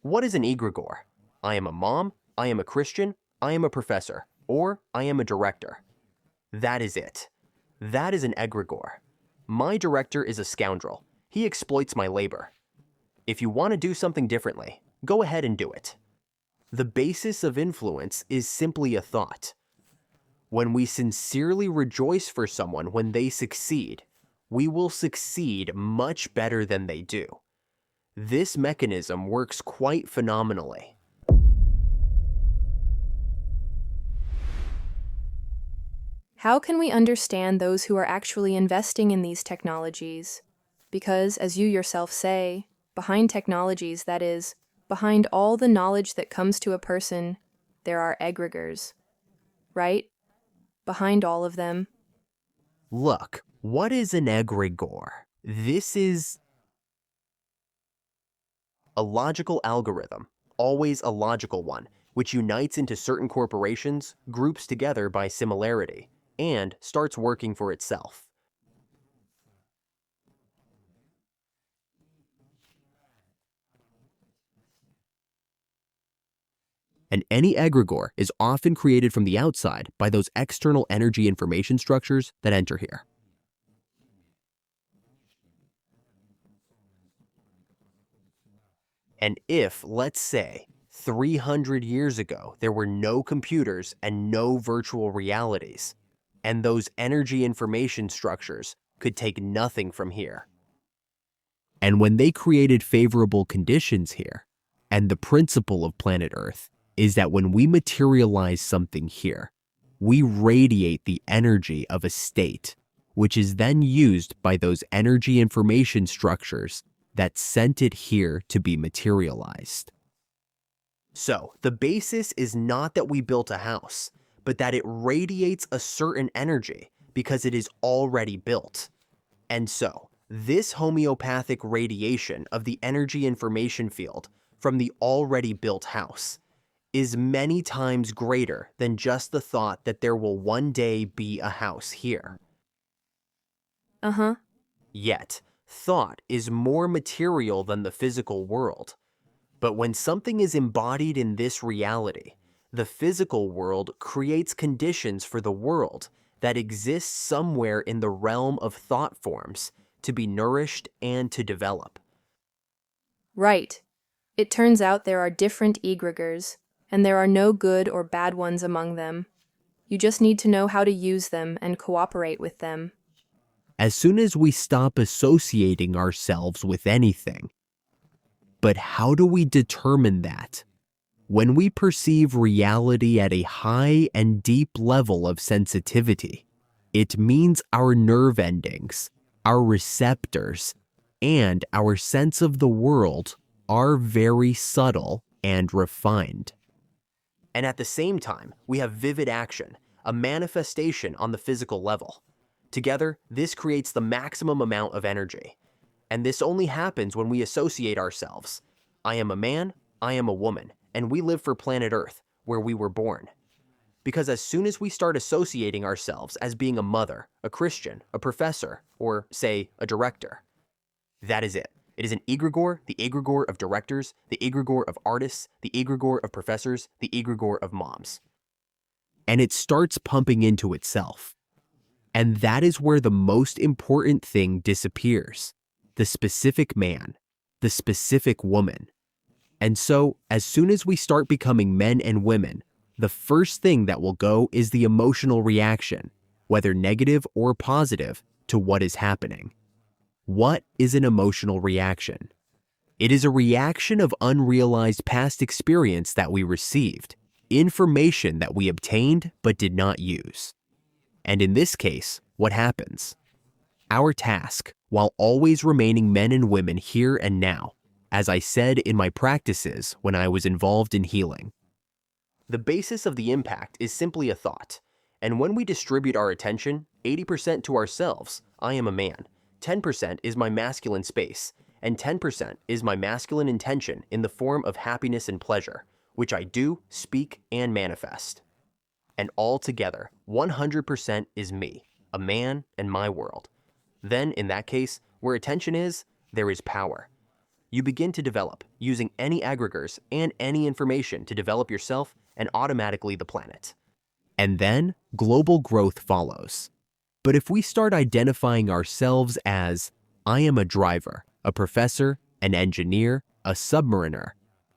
What is an egregore? I am a mom, I am a Christian, I am a professor, or I am a director. That is it. That is an egregore. My director is a scoundrel. He exploits my labor. If you want to do something differently, go ahead and do it. The basis of influence is simply a thought. When we sincerely rejoice for someone when they succeed, we will succeed much better than they do. This mechanism works quite phenomenally. How can we understand those who are actually investing in these technologies? Because, as you yourself say, behind technologies, that is, behind all the knowledge that comes to a person, there are egregores, right? Behind all of them. Look, what is an egregore? This is a logical algorithm, always a logical one, which unites into certain corporations, groups together by similarity, and starts working for itself. And any egregore is often created from the outside by those external energy information structures that enter here. And if, let's say, 300 years ago, there were no computers and no virtual realities, and those energy information structures could take nothing from here. And when they created favorable conditions here, and the principle of planet Earth is that when we materialize something here, we radiate the energy of a state, which is then used by those energy information structures that sent it here to be materialized. So, the basis is not that we built a house, but that it radiates a certain energy because it is already built. And so, this homeopathic radiation of the energy information field from the already built house is many times greater than just the thought that there will one day be a house here. Yet, thought is more material than the physical world. But when something is embodied in this reality, the physical world creates conditions for the world that exists somewhere in the realm of thought forms to be nourished and to develop. Right. It turns out there are different egregores, and there are no good or bad ones among them. You just need to know how to use them and cooperate with them. As soon as we stop associating ourselves with anything. But how do we determine that? When we perceive reality at a high and deep level of sensitivity, it means our nerve endings, our receptors, and our sense of the world are very subtle and refined. And at the same time, we have vivid action, a manifestation on the physical level. Together, this creates the maximum amount of energy. And this only happens when we associate ourselves. I am a man, I am a woman, and we live for planet Earth, where we were born. Because as soon as we start associating ourselves as being a mother, a Christian, a professor, or, say, a director, that is it. It is an egregore, the egregore of directors, the egregore of artists, the egregore of professors, the egregore of moms. And it starts pumping into itself. And that is where the most important thing disappears. The specific man, the specific woman. And so, as soon as we start becoming men and women, the first thing that will go is the emotional reaction, whether negative or positive, to what is happening. What is an emotional reaction? It is a reaction of unrealized past experience that we received, information that we obtained but did not use. And in this case, what happens? Our task, while always remaining men and women here and now, as I said in my practices when I was involved in healing. The basis of the impact is simply a thought, and when we distribute our attention, 80% to ourselves, I am a man, 10% is my masculine space, and 10% is my masculine intention in the form of happiness and pleasure, which I do, speak, and manifest. And all together, 100% is me, a man and my world. Then, in that case, where attention is, there is power. You begin to develop, using any egregores and any information to develop yourself and automatically the planet. And then global growth follows. But if we start identifying ourselves as, I am a driver, a professor, an engineer, a submariner,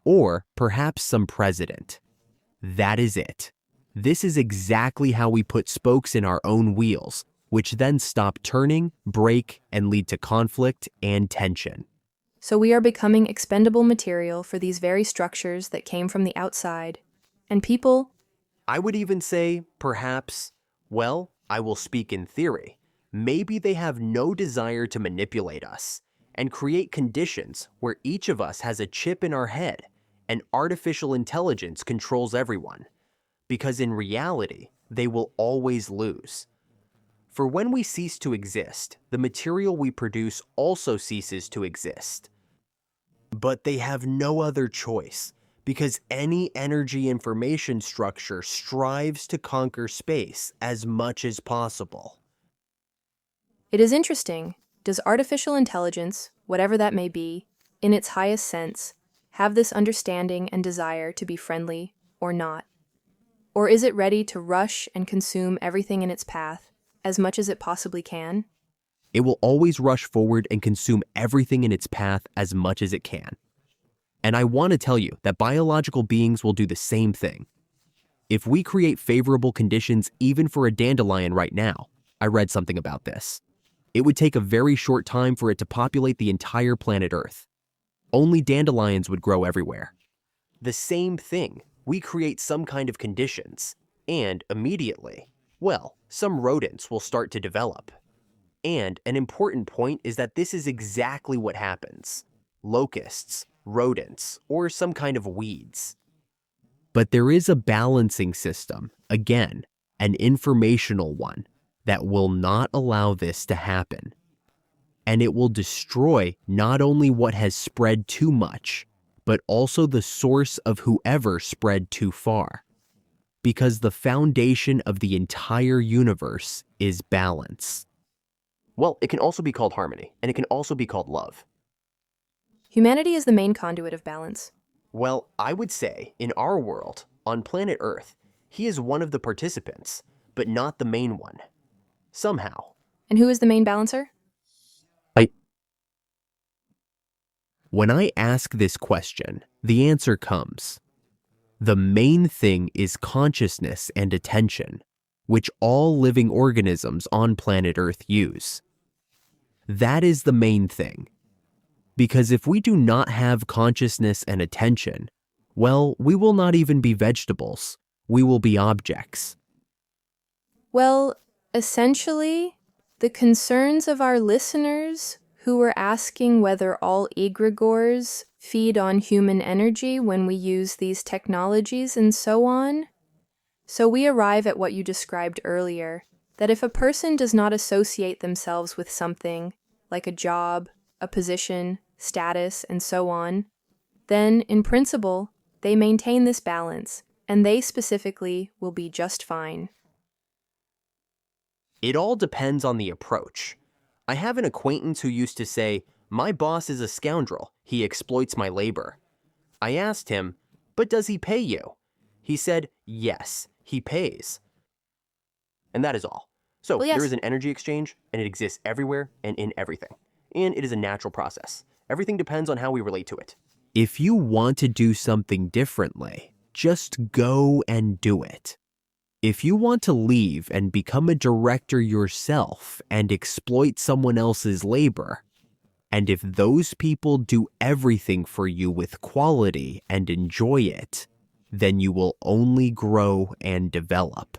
or perhaps some president, that is it. This is exactly how we put spokes in our own wheels, which then stop turning, break, and lead to conflict and tension. So we are becoming expendable material for these very structures that came from the outside. And people, I would even say, perhaps, well, I will speak in theory. Maybe they have no desire to manipulate us and create conditions where each of us has a chip in our head and artificial intelligence controls everyone. Because in reality, they will always lose. For when we cease to exist, the material we produce also ceases to exist. But they have no other choice, because any energy information structure strives to conquer space as much as possible. it is interesting. Does artificial intelligence, whatever that may be, in its highest sense, have this understanding and desire to be friendly or not? Or is it ready to rush and consume everything in its path as much as it possibly can? It will always rush forward and consume everything in its path as much as it can. And I want to tell you that biological beings will do the same thing. If we create favorable conditions even for a dandelion right now, I read something about this, it would take a very short time for it to populate the entire planet Earth. Only dandelions would grow everywhere. The same thing, we create some kind of conditions, and immediately, well, some rodents will start to develop. And an important point is that this is exactly what happens. Locusts, rodents, or some kind of weeds. But there is a balancing system, again, an informational one, that will not allow this to happen. And it will destroy not only what has spread too much, but also the source of whoever spread too far. Because the foundation of the entire universe is balance. Well, it can also be called harmony, and it can also be called love. Humanity is the main conduit of balance. Well, I would say, in our world, on planet Earth, he is one of the participants, but not the main one. Somehow. And who is the main balancer? When I ask this question, the answer comes. The main thing is consciousness and attention, which all living organisms on planet Earth use. That is the main thing. Because if we do not have consciousness and attention, well, we will not even be vegetables. We will be objects. Well, essentially, the concerns of our listeners who were asking whether all egregores feed on human energy when we use these technologies and so on. So we arrive at what you described earlier, that if a person does not associate themselves with something, like a job, a position, status, and so on, then, in principle, they maintain this balance, and they specifically will be just fine. It all depends on the approach. I have an acquaintance who used to say, "My boss is a scoundrel, he exploits my labor." I asked him, "But does he pay you?" He said, "Yes, he pays." And that is all. So Well, yes. there is an energy exchange, and it exists everywhere and in everything. And it is a natural process. Everything depends on how we relate to it. If you want to do something differently, just go and do it. If you want to leave and become a director yourself and exploit someone else's labor, and if those people do everything for you with quality and enjoy it, then you will only grow and develop.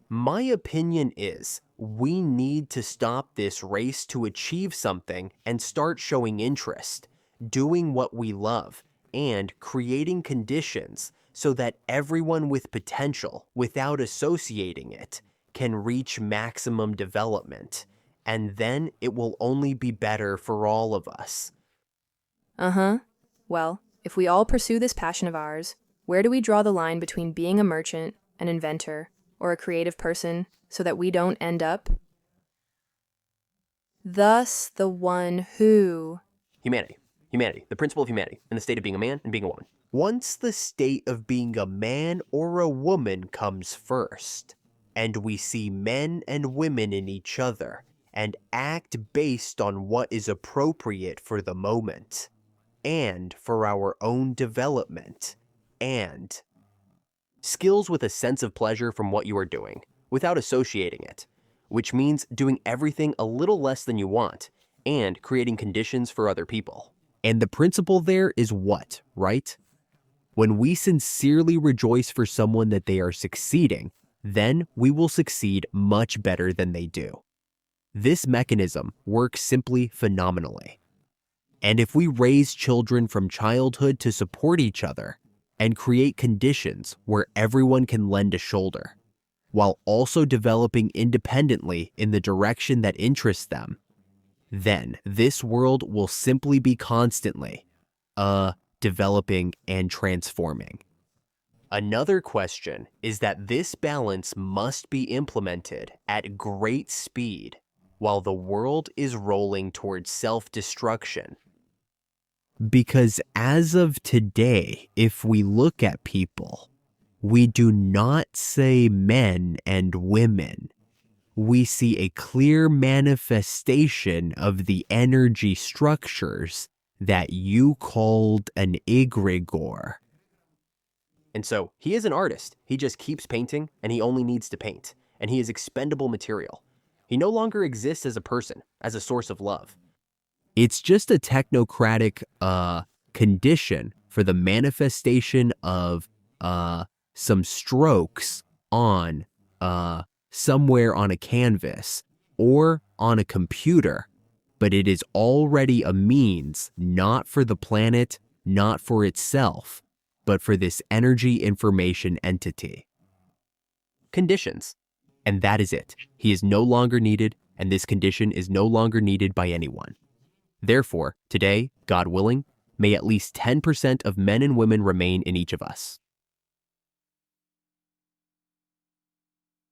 My opinion is we need to stop this race to achieve something and start showing interest, doing what we love, and creating conditions so that everyone with potential, without associating it, can reach maximum development. And then it will only be better for all of us. Well, if we all pursue this passion of ours, where do we draw the line between being a merchant, an inventor, or a creative person so that we don't end up? Thus, the one who... Humanity. Humanity, the principle of humanity, and the state of being a man and being a woman. Once the state of being a man or a woman comes first, and we see men and women in each other and act based on what is appropriate for the moment and for our own development, and Skills with a sense of pleasure from what you are doing, without associating it, which means doing everything a little less than you want, and creating conditions for other people. And the principle there is what, right? When we sincerely rejoice for someone that they are succeeding, then we will succeed much better than they do. This mechanism works simply phenomenally. And if we raise children from childhood to support each other and create conditions where everyone can lend a shoulder, while also developing independently in the direction that interests them, then this world will simply be constantly, developing and transforming. Another question is that this balance must be implemented at great speed while the world is rolling towards self-destruction. Because as of today, if we look at people, we do not say men and women. We see a clear manifestation of the energy structures that you called an egregore. And so he is an artist. He just keeps painting, and he only needs to paint. And he is expendable material. He no longer exists as a person, as a source of love. It's just a technocratic condition for the manifestation of some strokes on somewhere on a canvas or on a computer, but it is already a means not for the planet, not for itself, but for this energy information entity. Conditions. And that is it. He is no longer needed, and this condition is no longer needed by anyone. Therefore, today, God willing, may at least 10% of men and women remain in each of us.